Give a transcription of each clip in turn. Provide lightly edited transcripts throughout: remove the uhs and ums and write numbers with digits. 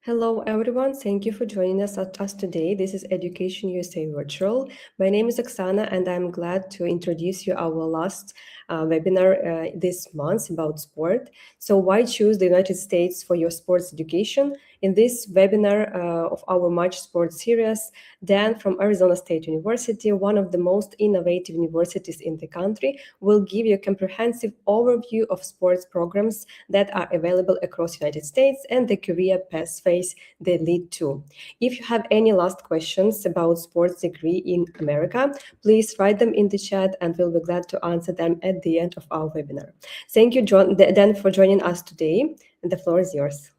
Hello, everyone. Thank you for joining us today. This is Education USA Virtual. My name is Oksana, and I'm glad to introduce you our last webinar this month about sport. So, why choose the United States for your sports education? In this webinar of our March Sports series, Dan from Arizona State University, one of the most innovative universities in the country, will give you a comprehensive overview of sports programs that are available across the United States and the career pathways they lead to. If you have any last questions about sports degree in America, please write them in the chat and we'll be glad to answer them at the end of our webinar. Thank you, Dan, for joining us today. The floor is yours.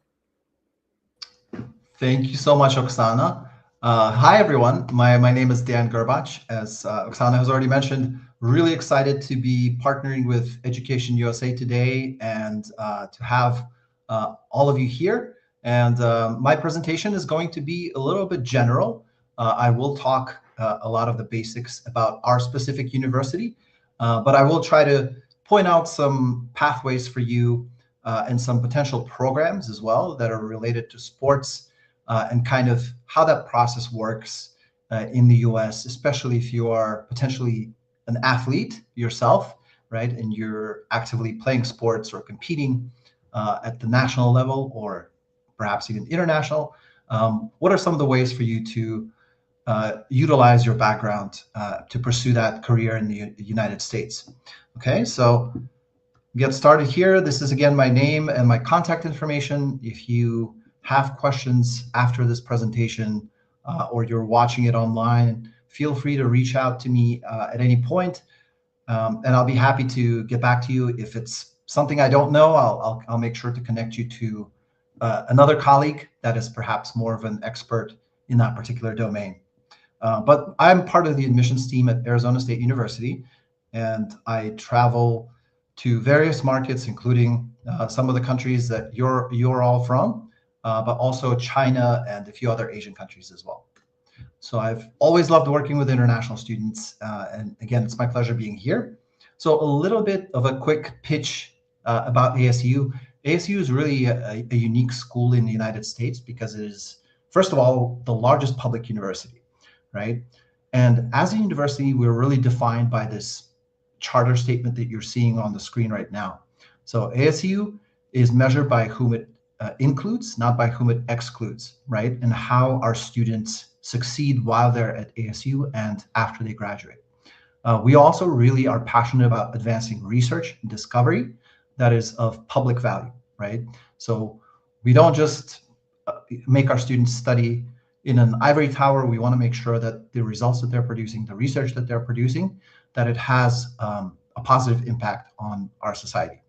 Thank you so much, Oksana. Hi, everyone. My name is Dan Gerbatch. As Oksana has already mentioned, really excited to be partnering with Education USA today and to have all of you here. And my presentation is going to be a little bit general. I will talk a lot of the basics about our specific university, but I will try to point out some pathways for you and some potential programs as well that are related to sports and kind of how that process works in the US, especially if you are potentially an athlete yourself, right? And you're actively playing sports or competing at the national level or perhaps even international. What are some of the ways for you to utilize your background to pursue that career in the United States? Okay, so get started here. This is again my name and my contact information. If you have questions after this presentation or you're watching it online, feel free to reach out to me at any point, and I'll be happy to get back to you. If it's something I don't know, I'll make sure to connect you to another colleague that is perhaps more of an expert in that particular domain. But I'm part of the admissions team at Arizona State University, and I travel to various markets, including some of the countries that you're all from, but also China and a few other Asian countries as well. So I've always loved working with international students. And again, it's my pleasure being here. So a little bit of a quick pitch about ASU. ASU is really a unique school in the United States because it is, first of all, the largest public university, right? And as a university, we're really defined by this charter statement that you're seeing on the screen right now. So ASU is measured by whom it includes, not by whom it excludes, right? And how our students succeed while they're at ASU and after they graduate. We also really are passionate about advancing research and discovery that is of public value, right? So we don't just make our students study in an ivory tower. We want to make sure that the results that they're producing, the research that they're producing, that it has a positive impact on our society.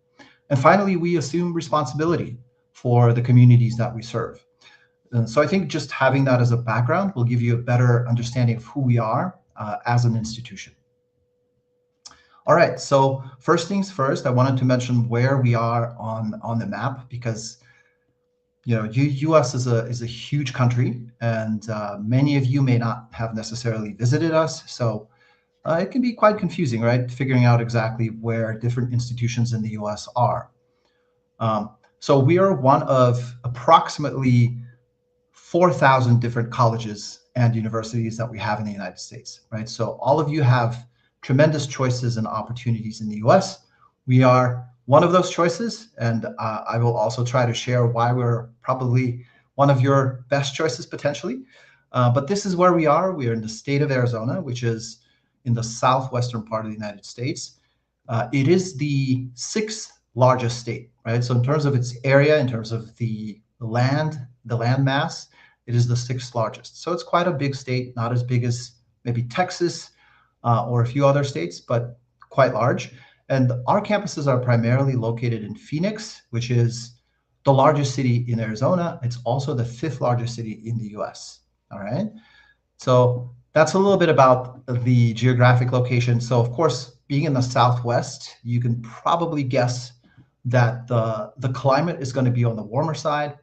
And finally, we assume responsibility for the communities that we serve. And so I think just having that as a background will give you a better understanding of who we are as an institution. All right, so first things first, I wanted to mention where we are on the map because US is a huge country, and many of you may not have necessarily visited us. So it can be quite confusing, right? Figuring out exactly where different institutions in the US are. So we are one of approximately 4,000 different colleges and universities that we have in the United States, right? So all of you have tremendous choices and opportunities in the US. We are one of those choices, and I will also try to share why we're probably one of your best choices potentially. But this is where we are. We are in the state of Arizona, which is in the southwestern part of the United States. It is the sixth largest state, right? So in terms of its area, in terms of the land mass, it is the sixth largest. So it's quite a big state, not as big as maybe Texas or a few other states, but quite large. And our campuses are primarily located in Phoenix, which is the largest city in Arizona. It's also the fifth largest city in the US, all right? So that's a little bit about the geographic location. So of course, being in the Southwest, you can probably guess that the climate is going to be on the warmer side.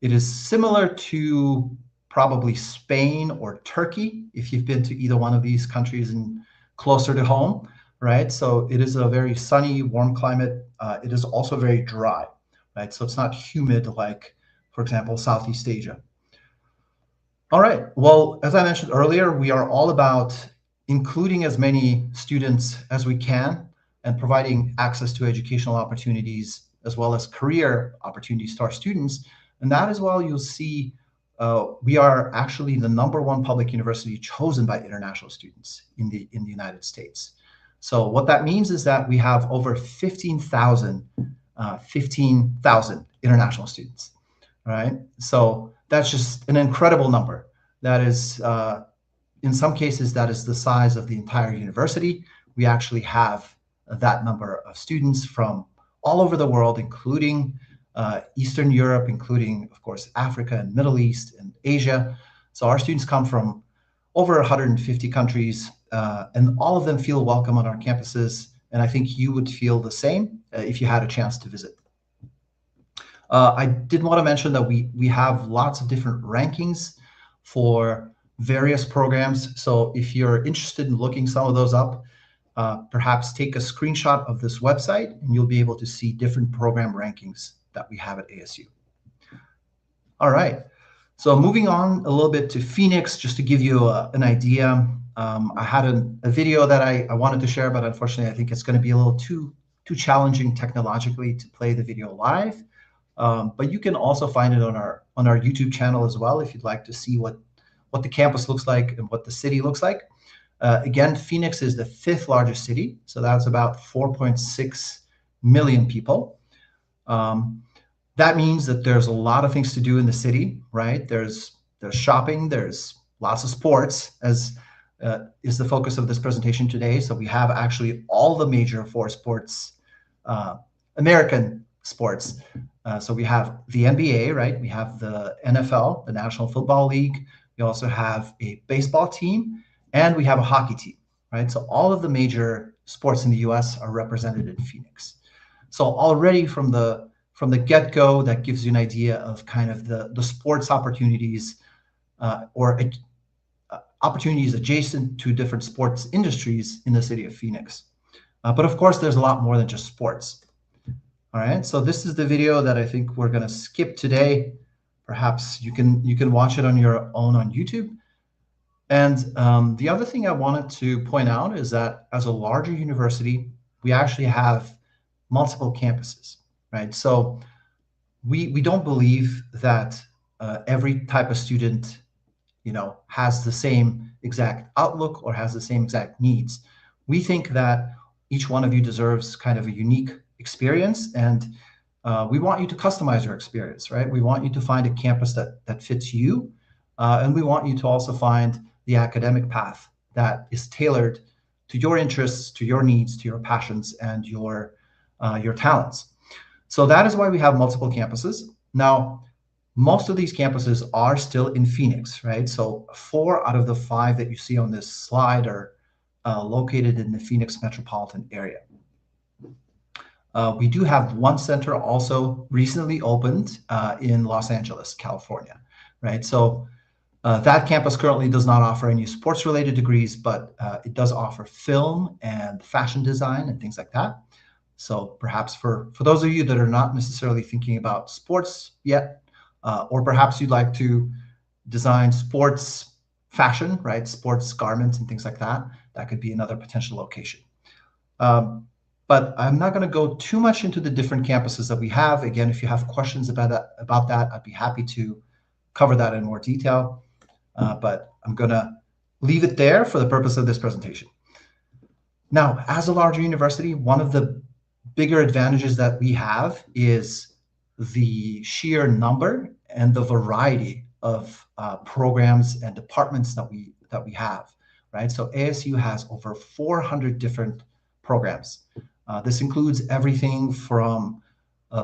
It is similar to probably Spain or Turkey, if you've been to either one of these countries and closer to home, right? So it is a very sunny, warm climate. It is also very dry, right? So it's not humid like for example, Southeast Asia. All right. Well, as I mentioned earlier, we are all about including as many students as we can and providing access to educational opportunities as well as career opportunities to our students. And that as well, you'll see we are actually the #1 public university chosen by international students in the United States. So what that means is that we have over 15,000 international students. All right. So that's just an incredible number. That is, in some cases, that is the size of the entire university. We actually have that number of students from all over the world, including Eastern Europe, including, of course, Africa and Middle East and Asia. So our students come from over 150 countries, and all of them feel welcome on our campuses. And I think you would feel the same if you had a chance to visit. I did want to mention that we have lots of different rankings for various programs. So if you're interested in looking some of those up, perhaps take a screenshot of this website and you'll be able to see different program rankings that we have at ASU. All right. So moving on a little bit to Phoenix, just to give you an idea. I had a video that I wanted to share, but unfortunately, I think it's going to be a little too challenging technologically to play the video live. But you can also find it on our YouTube channel as well if you'd like to see what the campus looks like and what the city looks like. Again, Phoenix is the 5th largest city, so that's about 4.6 million people. That means that there's a lot of things to do in the city, right? There's shopping, there's lots of sports, as is the focus of this presentation today. So we have actually all the major 4 sports, American sports. So we have the NBA, right? We have the NFL, the National Football League. We also have a baseball team, and we have a hockey team, right? So all of the major sports in the U.S. are represented in Phoenix. So already from the get-go, that gives you an idea of kind of the sports opportunities or opportunities adjacent to different sports industries in the city of Phoenix. But of course, there's a lot more than just sports. All right, so this is the video that I think we're going to skip today. Perhaps you can watch it on your own on YouTube. And the other thing I wanted to point out is that as a larger university, we actually have multiple campuses, right? So we don't believe that every type of student, has the same exact outlook or has the same exact needs. We think that each one of you deserves kind of a unique experience, and we want you to customize your experience, right? We want you to find a campus that fits you, and we want you to also find the academic path that is tailored to your interests, to your needs, to your passions, and your talents. So that is why we have multiple campuses. Now, most of these campuses are still in Phoenix, right? So 4 out of the 5 that you see on this slide are located in the Phoenix metropolitan area. We do have one center also recently opened in Los Angeles, California, right? So that campus currently does not offer any sports-related degrees, but it does offer film and fashion design and things like that. So perhaps for those of you that are not necessarily thinking about sports yet, or perhaps you'd like to design sports fashion, right? Sports garments and things like that, that could be another potential location. But I'm not going to go too much into the different campuses that we have. Again, if you have questions about that, I'd be happy to cover that in more detail. But I'm going to leave it there for the purpose of this presentation. Now, as a larger university, one of the bigger advantages that we have is the sheer number and the variety of programs and departments that we have, right? So ASU has over 400 different programs. This includes everything from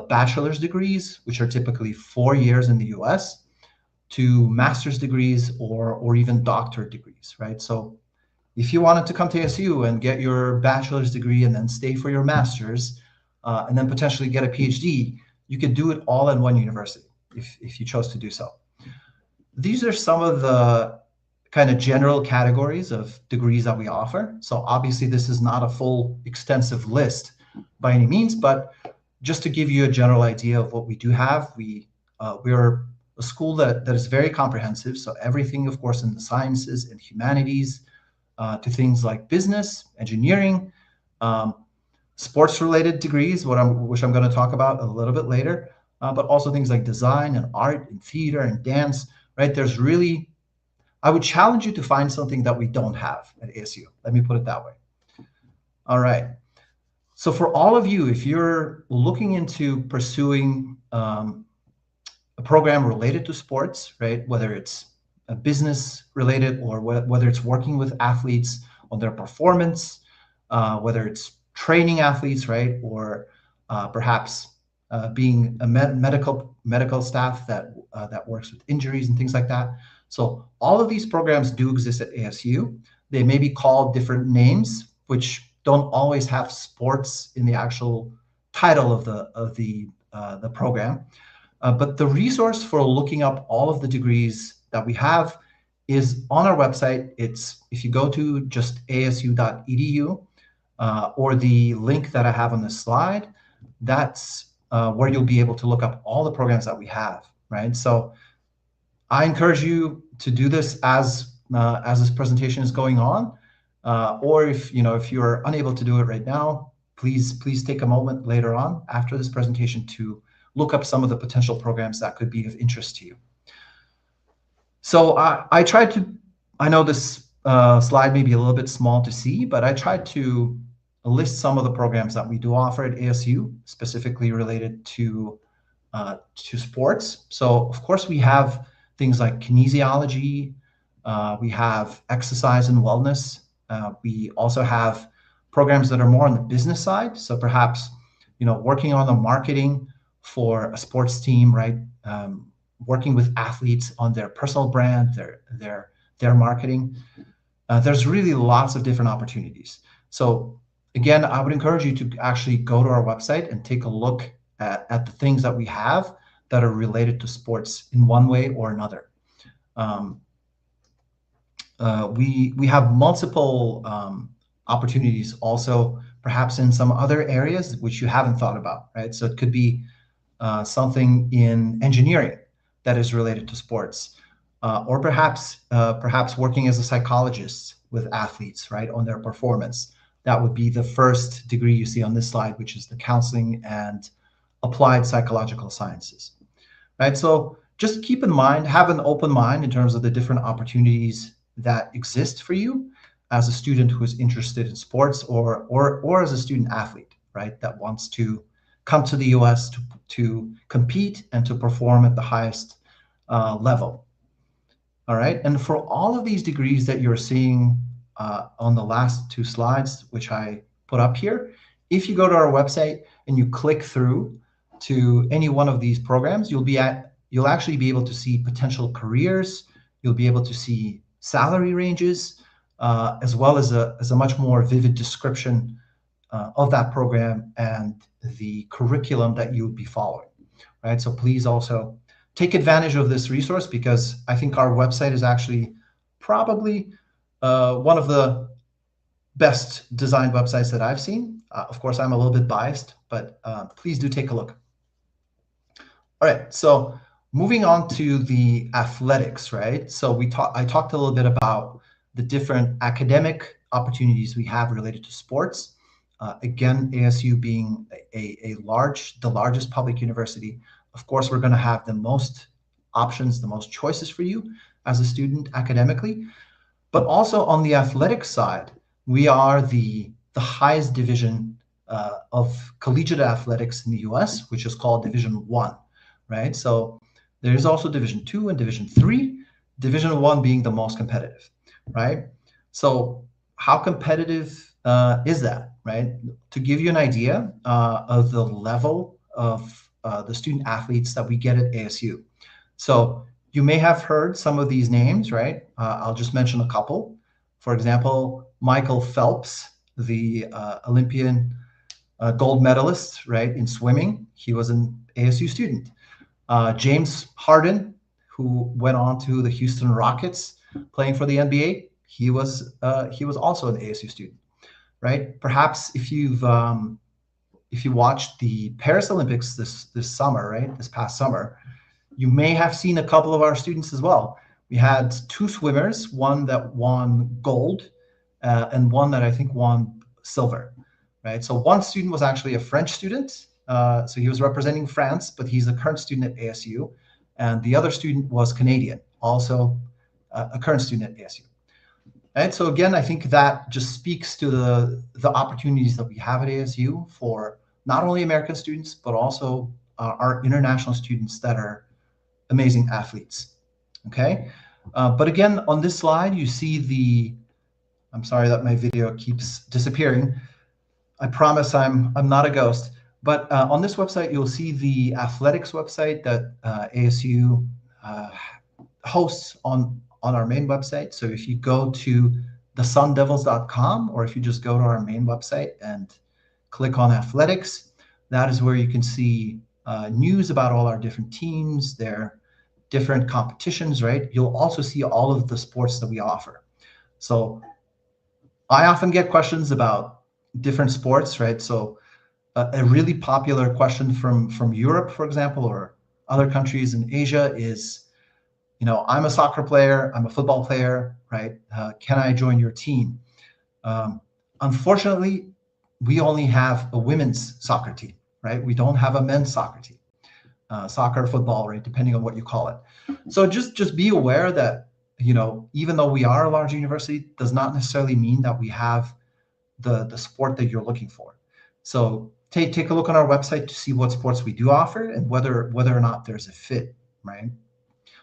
bachelor's degrees, which are typically 4 years in the US, to master's degrees or even doctorate degrees, right? So if you wanted to come to ASU and get your bachelor's degree and then stay for your master's and then potentially get a PhD, you could do it all in one university if you chose to do so. These are some of the kind of general categories of degrees that we offer. So obviously this is not a full extensive list by any means, but just to give you a general idea of what we do have, we we're a school that is very comprehensive. So everything, of course, in the sciences and humanities, to things like business, engineering, um, sports-related degrees, which I'm going to talk about a little bit later, but also things like design and art and theater and dance. Right? There's really, I would challenge you to find something that we don't have at ASU. Let me put it that way. All right. So for all of you, if you're looking into pursuing a program related to sports, right? Whether it's a business related or whether it's working with athletes on their performance, whether it's training athletes, right? Or perhaps being a medical staff that works with injuries and things like that. So all of these programs do exist at ASU. They may be called different names, which don't always have sports in the actual title of the program. But the resource for looking up all of the degrees that we have is on our website. It's if you go to just asu.edu or the link that I have on the slide, that's where you'll be able to look up all the programs that we have, right? So I encourage you to do this as this presentation is going on, or if you're unable to do it right now, please take a moment later on after this presentation to look up some of the potential programs that could be of interest to you. So I tried to, I know this slide may be a little bit small to see, but I tried to list some of the programs that we do offer at ASU, specifically related to sports. So of course we have things like kinesiology, we have exercise and wellness. We also have programs that are more on the business side. So perhaps, working on the marketing for a sports team, right? Working with athletes on their personal brand, their marketing. There's really lots of different opportunities. So again, I would encourage you to actually go to our website and take a look at the things that we have that are related to sports in one way or another. We have multiple opportunities also, perhaps in some other areas which you haven't thought about, right? So it could be something in engineering that is related to sports, or perhaps working as a psychologist with athletes, right, on their performance. That would be the first degree you see on this slide, which is the counseling and applied psychological sciences, right? So just keep in mind, have an open mind in terms of the different opportunities that exist for you as a student who is interested in sports or as a student athlete, right, that wants to come to the US to compete and to perform at the highest level. All right. And for all of these degrees that you're seeing on the last two slides, which I put up here, if you go to our website and you click through to any one of these programs, you'll actually be able to see potential careers. You'll be able to see salary ranges, as well as a much more vivid description of that program and the curriculum that you would be following, right? So please also take advantage of this resource, because I think our website is actually probably one of the best designed websites that I've seen. Of course, I'm a little bit biased, but please do take a look. All right, so moving on to the athletics, right? So I talked a little bit about the different academic opportunities we have related to sports. Again, ASU being the largest public university, of course, we're going to have the most options, the most choices for you as a student academically. But also on the athletic side, we are the highest division of collegiate athletics in the US, which is called Division One, right? So there's also Division Two and Division Three, Division One being the most competitive, right? So how competitive is that, right? To give you an idea of the level of the student athletes that we get at ASU. So you may have heard some of these names, right? I'll just mention a couple. For example, Michael Phelps, the Olympian gold medalist, right, in swimming. He was an ASU student. James Harden, who went on to the Houston Rockets playing for the NBA. He was also an ASU student, right? Perhaps if you watched the Paris Olympics this summer, right, this past summer, you may have seen a couple of our students as well. We had two swimmers, one that won gold and one that I think won silver, right? So one student was actually a French student. So he was representing France, but he's a current student at ASU. And the other student was Canadian, also a current student at ASU. Right. So again, I think that just speaks to the opportunities that we have at ASU for not only American students, but also our international students that are amazing athletes. Okay. But again, on this slide, you see I'm sorry that my video keeps disappearing. I promise I'm not a ghost. But on this website, you'll see the athletics website that ASU hosts on our main website. So if you go to thesundevils.com, or if you just go to our main website and click on athletics, that is where you can see news about all our different teams, their different competitions, right? You'll also see all of the sports that we offer. So I often get questions about different sports, right? So a really popular question from Europe, for example, or other countries in Asia is, I'm a soccer player, I'm a football player, right? Can I join your team? Unfortunately, we only have a women's soccer team, right? We don't have a men's soccer team, soccer, football, right? Depending on what you call it. So just be aware that, even though we are a large university, does not necessarily mean that we have the sport that you're looking for. So take a look on our website to see what sports we do offer and whether or not there's a fit, right?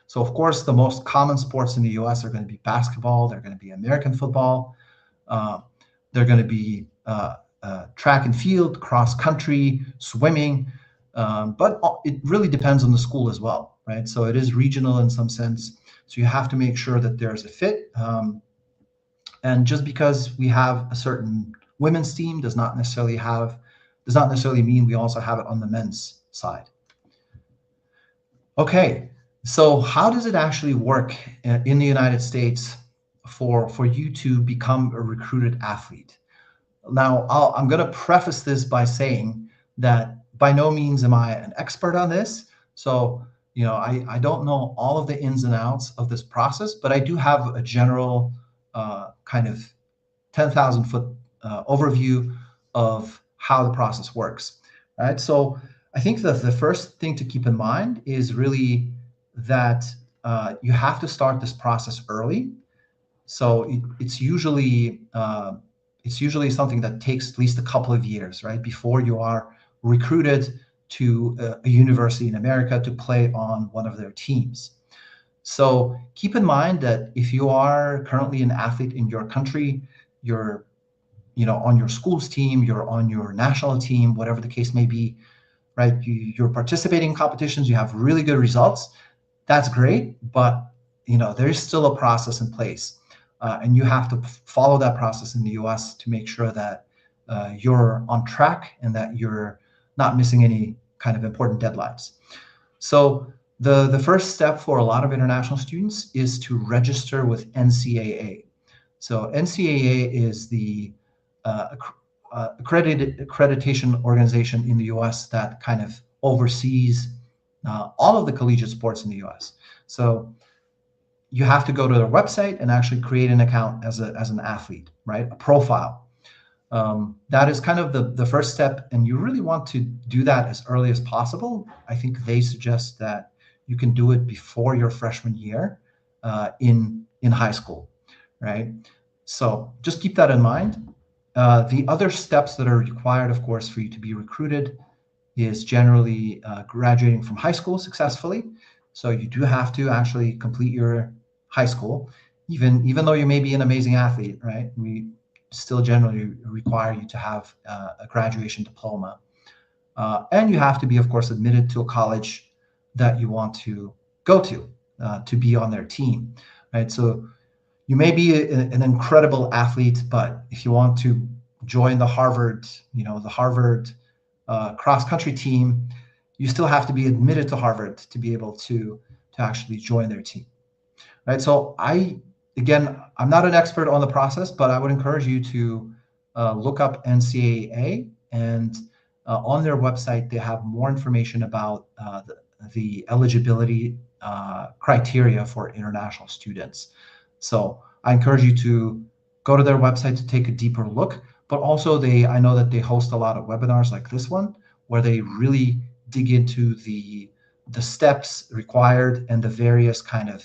So of course, the most common sports in the U.S. are going to be basketball. They're going to be American football. They're going to be track and field, cross country, swimming. But it really depends on the school as well, right? So it is regional in some sense. So you have to make sure that there's a fit. And just because we have a certain women's team does not necessarily mean we also have it on the men's side. Okay, so how does it actually work in the United States for you to become a recruited athlete? Now, I'm going to preface this by saying that by no means am I an expert on this. So, I don't know all of the ins and outs of this process, but I do have a general kind of 10,000 foot overview of how the process works. Right. So I think that the first thing to keep in mind is really that you have to start this process early. So it's usually something that takes at least a couple of years, right, before you are recruited to a university in America to play on one of their teams. So keep in mind that if you are currently an athlete in your country, you're on your school's team, you're on your national team, whatever the case may be, right? You're participating in competitions, you have really good results. That's great, but there's still a process in place, and you have to follow that process in the U.S. to make sure that you're on track and that you're not missing any kind of important deadlines. So the first step for a lot of international students is to register with NCAA. So NCAA is the accreditation organization in the U.S. that kind of oversees all of the collegiate sports in the U.S. So you have to go to their website and actually create an account as an athlete, right? A profile. That is kind of the first step, and you really want to do that as early as possible. I think they suggest that you can do it before your freshman year in high school, right? So just keep that in mind. The other steps that are required, of course, for you to be recruited is generally graduating from high school successfully. So you do have to actually complete your high school, even though you may be an amazing athlete, right? We still generally require you to have a graduation diploma. And you have to be, of course, admitted to a college that you want to go to be on their team, right? So you may be an incredible athlete, but if you want to join the Harvard cross-country team, you still have to be admitted to Harvard to be able to actually join their team, right? So I'm not an expert on the process, but I would encourage you to look up NCAA, and on their website, they have more information about the eligibility criteria for international students. So I encourage you to go to their website to take a deeper look. But also, I know that they host a lot of webinars like this one, where they really dig into the steps required and the various kind of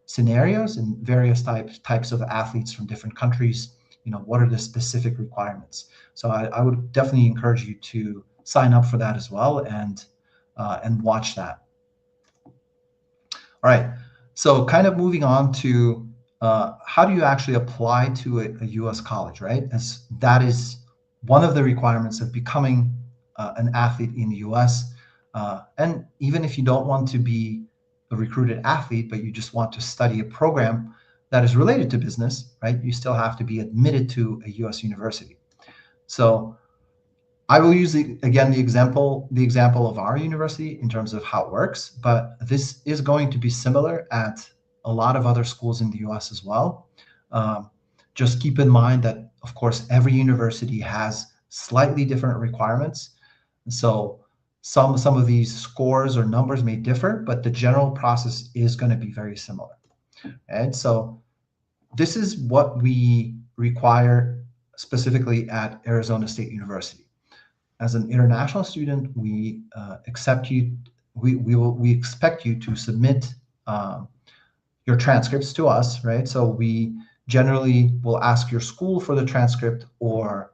scenarios and various types of athletes from different countries. What are the specific requirements? So I would definitely encourage you to sign up for that as well, and watch that. All right. So kind of moving on to how do you actually apply to a U.S. college, right? As that is one of the requirements of becoming an athlete in the U.S. And even if you don't want to be a recruited athlete, but you just want to study a program that is related to business, right? You still have to be admitted to a U.S. university. So I will use again the example of our university in terms of how it works, but this is going to be similar at a lot of other schools in the U.S. as well. Um, just keep in mind that, of course, every university has slightly different requirements. So some of these scores or numbers may differ, but the general process is going to be very similar. And so this is what we require specifically at Arizona State University. As an international student, we accept you. We expect you to submit your transcripts to us, right? So we generally will ask your school for the transcript, or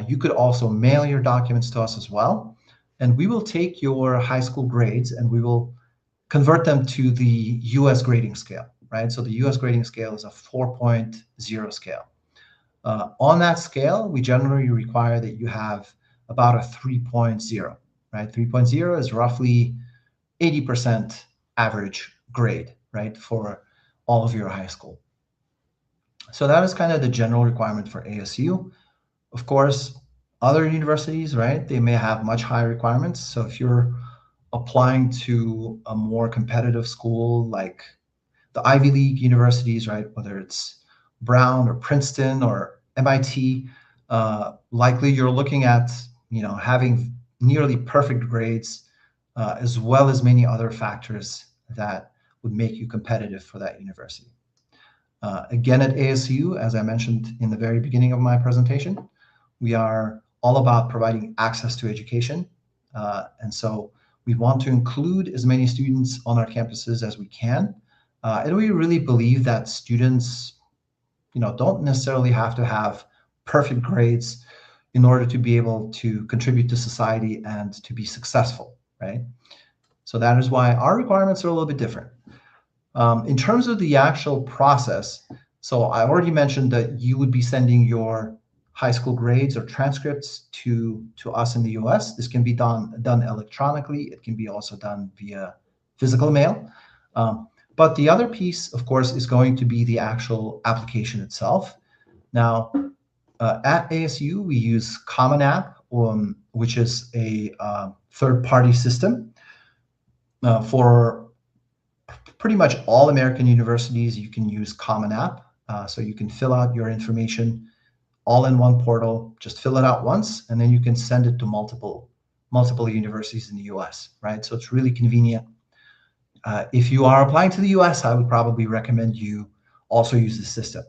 you could also mail your documents to us as well, and we will take your high school grades and we will convert them to the U.S. grading scale, right? So the U.S. grading scale is a 4.0 scale. On that scale, we generally require that you have about a 3.0, right? 3.0 is roughly 80% average grade, right, for all of your high school. So that is kind of the general requirement for ASU. Of course, other universities, right, they may have much higher requirements. So if you're applying to a more competitive school like the Ivy League universities, right, whether it's Brown or Princeton or MIT, likely you're looking at having nearly perfect grades, as well as many other factors that would make you competitive for that university. Again, at ASU, as I mentioned in the very beginning of my presentation, we are all about providing access to education, and so we want to include as many students on our campuses as we can. And we really believe that students, don't necessarily have to have perfect grades in order to be able to contribute to society and to be successful, right? So that is why our requirements are a little bit different. In terms of the actual process, so I already mentioned that you would be sending your high school grades or transcripts to us in the US. This can be done electronically. It can be also done via physical mail. But the other piece, of course, is going to be the actual application itself. Now, at ASU, we use Common App, which is a third-party system. For pretty much all American universities, you can use Common App. So you can fill out your information all in one portal, just fill it out once, and then you can send it to multiple universities in the US, right? So it's really convenient. If you are applying to the US, I would probably recommend you also use the system.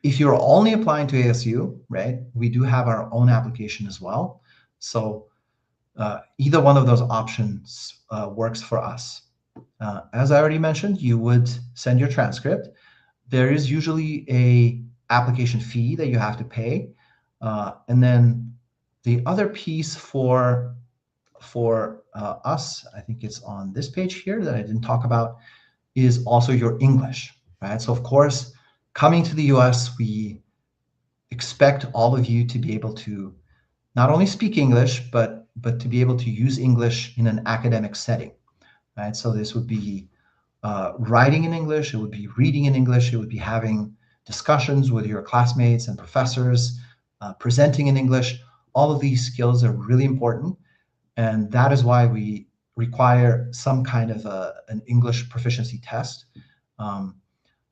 If you're only applying to ASU, right, we do have our own application as well. So either one of those options works for us. As I already mentioned, you would send your transcript. There is usually a application fee that you have to pay. And then the other piece for us, I think it's on this page here that I didn't talk about, is also your English, right? So of course, coming to the US, we expect all of you to be able to not only speak English, but to be able to use English in an academic setting, right? So this would be writing in English, it would be reading in English, it would be having discussions with your classmates and professors, presenting in English. All of these skills are really important, and that is why we require some kind of an English proficiency test.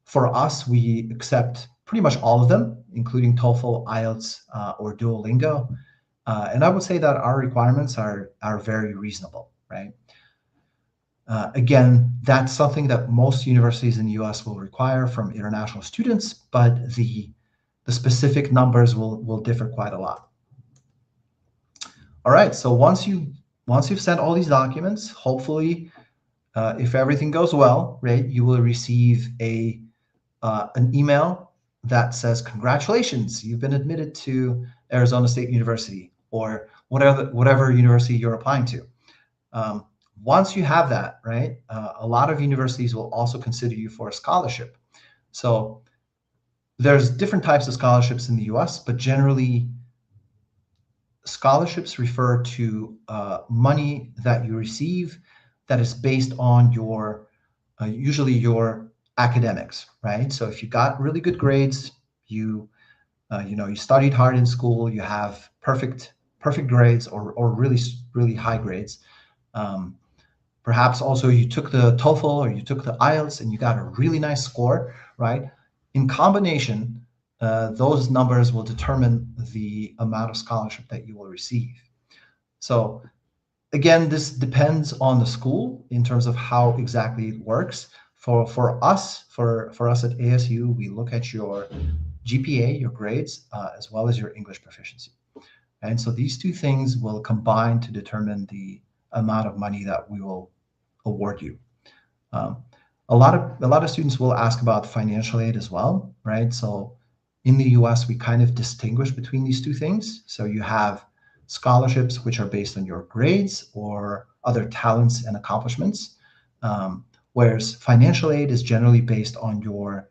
For us, we accept pretty much all of them, including TOEFL, IELTS, or Duolingo. And I would say that our requirements are very reasonable, right? Again, that's something that most universities in the US will require from international students, but the specific numbers will differ quite a lot. All right, so once you've sent all these documents, hopefully, if everything goes well, right, you will receive an email that says, "Congratulations, you've been admitted to Arizona State University," or whatever university you're applying to. Um, Once you have that, right, a lot of universities will also consider you for a scholarship. So there's different types of scholarships in the U.S., but generally scholarships refer to money that you receive that is based on your usually your academics, right? So if you got really good grades, you you studied hard in school, you have perfect grades or really high grades. Um, Perhaps also you took the TOEFL or you took the IELTS and you got a really nice score, right? In combination, those numbers will determine the amount of scholarship that you will receive. So again, this depends on the school in terms of how exactly it works. For us at ASU, we look at your GPA, your grades, as well as your English proficiency. And so these two things will combine to determine the amount of money that we will award you. Um, a lot of students will ask about financial aid as well, right? So in the U.S., we kind of distinguish between these two things. So you have scholarships, which are based on your grades or other talents and accomplishments, whereas financial aid is generally based on your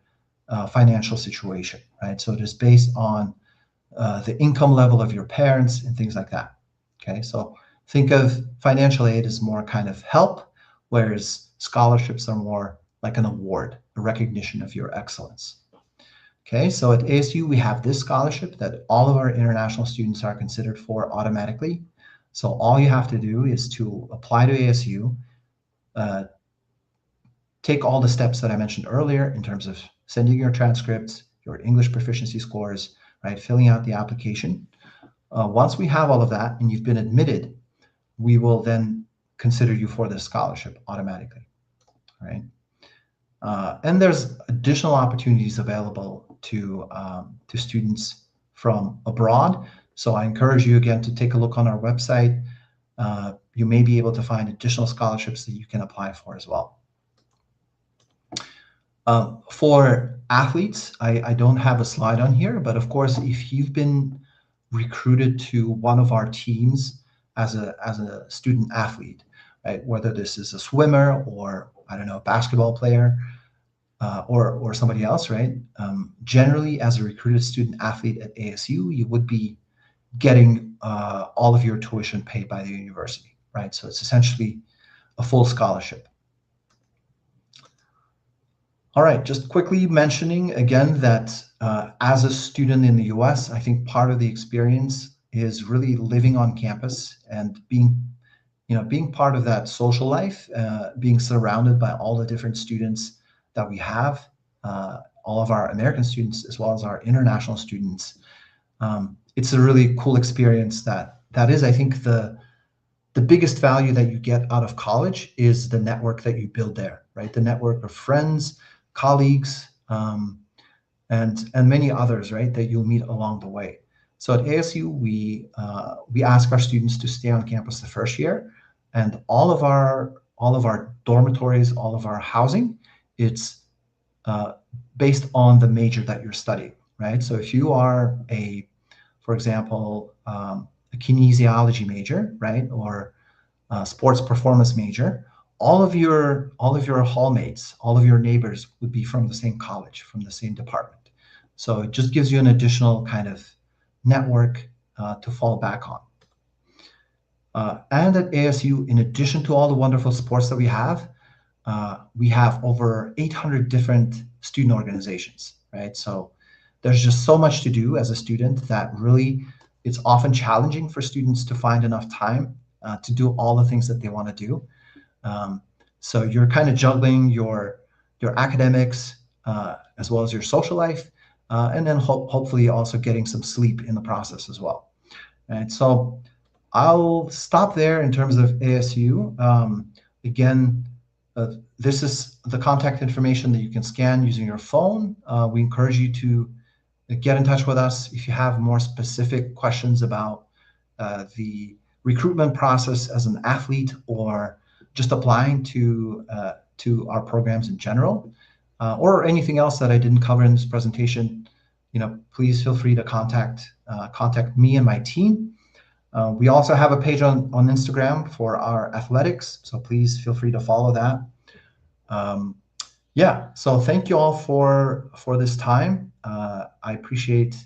financial situation, right? So it is based on the income level of your parents and things like that. Okay, so think of financial aid as more kind of help, whereas scholarships are more like an award, a recognition of your excellence. Okay, so at ASU, we have this scholarship that all of our international students are considered for automatically. So all you have to do is to apply to ASU, uh, take all the steps that I mentioned earlier in terms of sending your transcripts, your English proficiency scores, right, filling out the application. Once we have all of that and you've been admitted, we will then consider you for this scholarship automatically, right? And there's additional opportunities available to students from abroad. So I encourage you again to take a look on our website. You may be able to find additional scholarships that you can apply for as well. For athletes, I don't have a slide on here, but of course, if you've been recruited to one of our teams as a student athlete, right, whether this is a swimmer or I don't know, a basketball player, or somebody else, right? Generally, as a recruited student athlete at ASU, you would be getting all of your tuition paid by the university, right? So it's essentially a full scholarship. All right, just quickly mentioning again that as a student in the US, I think part of the experience is really living on campus and being part of that social life, being surrounded by all the different students that we have, all of our American students as well as our international students. It's a really cool experience that is, I think, the biggest value that you get out of college is the network that you build there, right? The network of friends, colleagues, and many others, right, that you'll meet along the way. So at ASU, we ask our students to stay on campus the first year, and all of our dormitories, all of our housing, it's uh, based on the major that you're studying, right? So if you are for example, a kinesiology major, right, or sports performance major, all of your hallmates, all of your neighbors would be from the same college, from the same department. So it just gives you an additional kind of network to fall back on. And at ASU, in addition to all the wonderful sports that we have over 800 different student organizations, right? So there's just so much to do as a student that really it's often challenging for students to find enough time to do all the things that they want to do. Um, so you're kind of juggling your academics as well as your social life, and then hopefully also getting some sleep in the process as well. And so I'll stop there in terms of ASU. Again, This is the contact information that you can scan using your phone. We encourage you to get in touch with us if you have more specific questions about the recruitment process as an athlete or just applying to our programs in general, or anything else that I didn't cover in this presentation. Please feel free to contact me and my team. We also have a page on Instagram for our athletics, so please feel free to follow that. Um, yeah, so thank you all for this time. I appreciate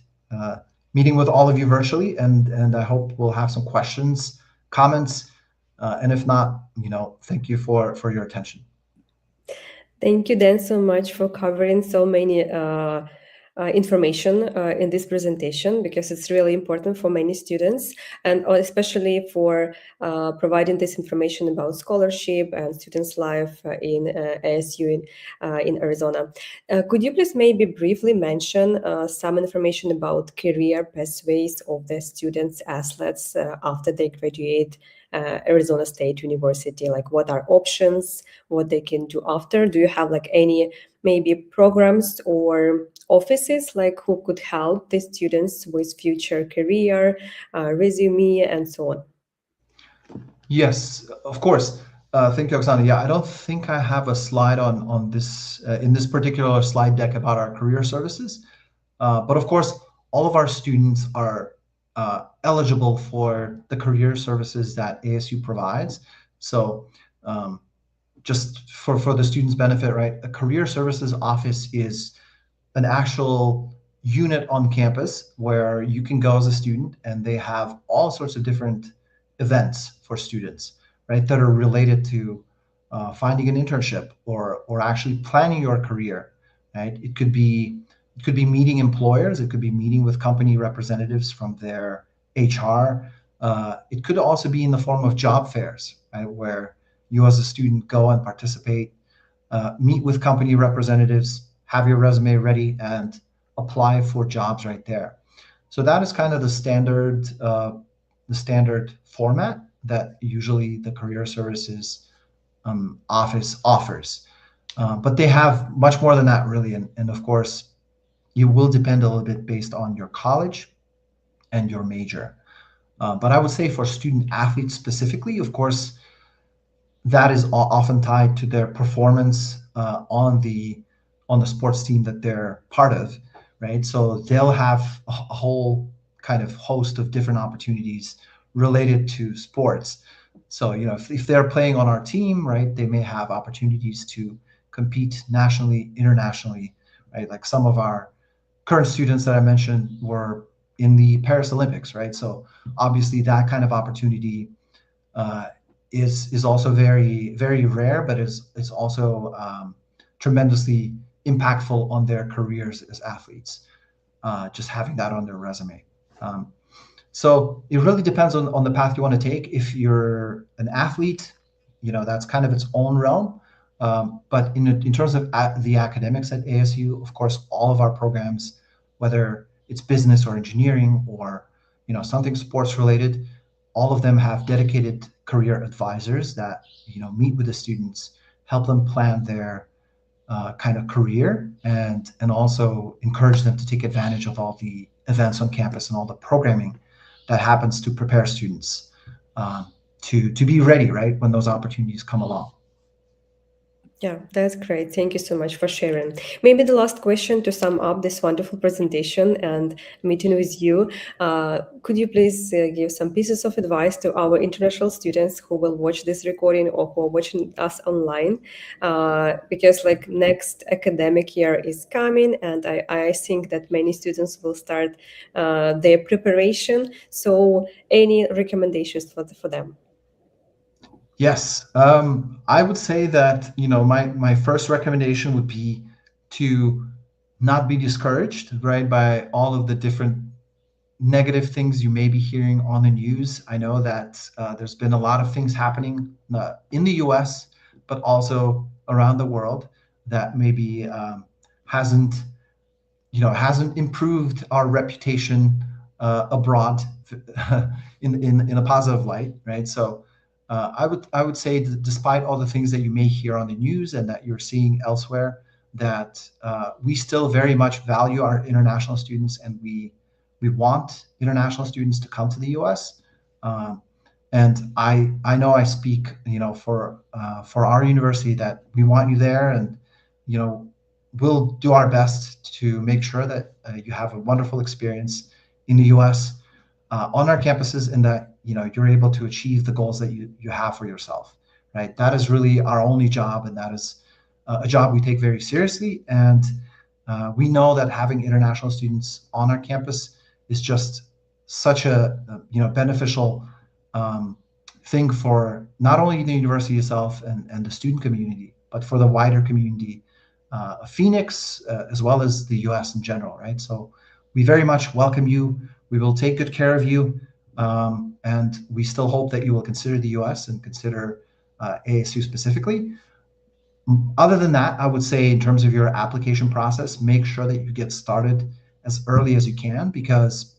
meeting with all of you virtually, and I hope we'll have some questions, comments, and if not, thank you for your attention. Thank you, Dan, so much for covering so many information in this presentation, because it's really important for many students, and especially for providing this information about scholarship and students' life in ASU in Arizona. Could you please maybe briefly mention some information about career pathways of the students athletes after they graduate Arizona State University? Like, what are options, what they can do after? Do you have like any maybe programs or offices like who could help the students with future career, resume, and so on? Yes, of course. Thank you, Oksana. Yeah, I don't think I have a slide on this in this particular slide deck about our career services. But of course, all of our students are eligible for the career services that ASU provides. So just for the students' benefit, right? A career services office is an actual unit on campus where you can go as a student, and they have all sorts of different events for students, right, that are related to finding an internship or actually planning your career, right? It could be meeting employers, it could be meeting with company representatives from their HR. It could also be in the form of job fairs, right, where you as a student go and participate, meet with company representatives, have your resume ready, and apply for jobs right there. So that is kind of the standard format that usually the career services office offers. But they have much more than that, really, and of course, you will depend a little bit based on your college and your major. But I would say for student athletes specifically, of course, that is often tied to their performance on the sports team that they're part of, right? So they'll have a whole kind of host of different opportunities related to sports. So if they're playing on our team, right, they may have opportunities to compete nationally, internationally, right? Like some of our current students that I mentioned were in the Paris Olympics, right? So obviously that kind of opportunity uh, is also very very rare, but is also tremendously impactful on their careers as athletes. Just having that on their resume. Um, so it really depends on the path you want to take. If you're an athlete, that's kind of its own realm. But in terms of the academics at ASU, of course, all of our programs, whether it's business or engineering or something sports related, all of them have dedicated career advisors that meet with the students, help them plan their kind of career, and also encourage them to take advantage of all the events on campus and all the programming that happens to prepare students to be ready, right, when those opportunities come along. Yeah, that's great. Thank you so much for sharing. Maybe the last question to sum up this wonderful presentation and meeting with you. Could you please give some pieces of advice to our international students who will watch this recording or who are watching us online? Because like next academic year is coming, and I think that many students will start their preparation. So any recommendations for them? Yes, I would say that my first recommendation would be to not be discouraged, right, by all of the different negative things you may be hearing on the news. I know that there's been a lot of things happening in the U.S., but also around the world that maybe hasn't hasn't improved our reputation abroad in a positive light, right? So I would say that despite all the things that you may hear on the news and that you're seeing elsewhere, that we still very much value our international students, and we want international students to come to the U.S. Um, and I know I speak, for our university, that we want you there, and you know we'll do our best to make sure that you have a wonderful experience in the U.S. On our campuses, and that you're able to achieve the goals that you have for yourself. Right. That is really our only job, and that is a job we take very seriously. And we know that having international students on our campus is just such a beneficial um, thing for not only the university itself and the student community, but for the wider community of Phoenix, as well as the U.S. in general, right? So we very much welcome you. We will take good care of you, and we still hope that you will consider the U.S. and consider ASU specifically. Other than that, I would say in terms of your application process, make sure that you get started as early as you can, because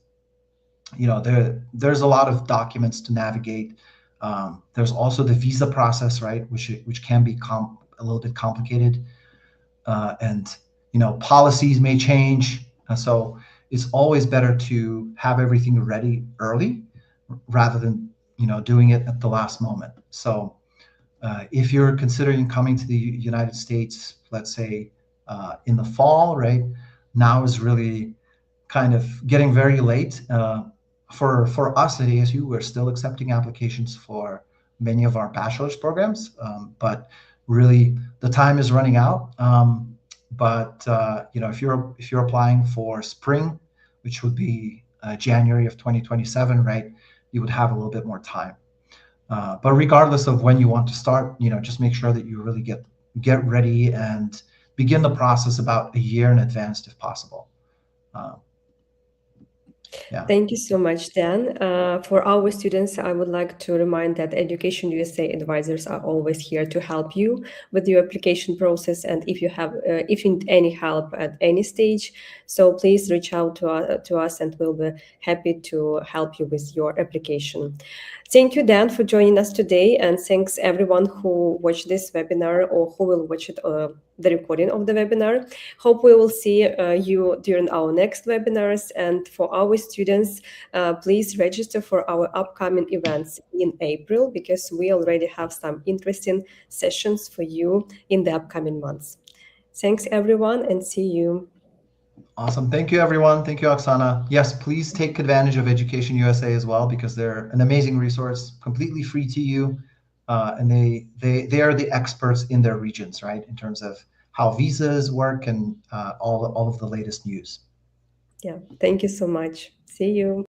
there's a lot of documents to navigate. There's also the visa process, right, which can be a little bit complicated, and policies may change. So it's always better to have everything ready early rather than doing it at the last moment. So if you're considering coming to the United States, let's say in the fall, right, now is really kind of getting very late. For us at ASU, we're still accepting applications for many of our bachelor's programs, but really the time is running out. But if you're applying for spring, which would be January of 2027, right, you would have a little bit more time. But regardless of when you want to start, just make sure that you really get ready and begin the process about a year in advance if possible. Uh, yeah. Thank you so much, Dan. For our students, I would like to remind that Education USA advisors are always here to help you with your application process. And if you need any help at any stage, so please reach out to us, and we'll be happy to help you with your application. Thank you, Dan, for joining us today, and thanks everyone who watched this webinar or who will watch it, the recording of the webinar. Hope we will see you during our next webinars. And for our students, please register for our upcoming events in April, because we already have some interesting sessions for you in the upcoming months. Thanks, everyone, and see you. Awesome. Thank you, everyone. Thank you, Oksana. Yes, please take advantage of Education USA as well, because they're an amazing resource, completely free to you. And they are the experts in their regions, right, in terms of how visas work and all of the latest news. Yeah, thank you so much. See you.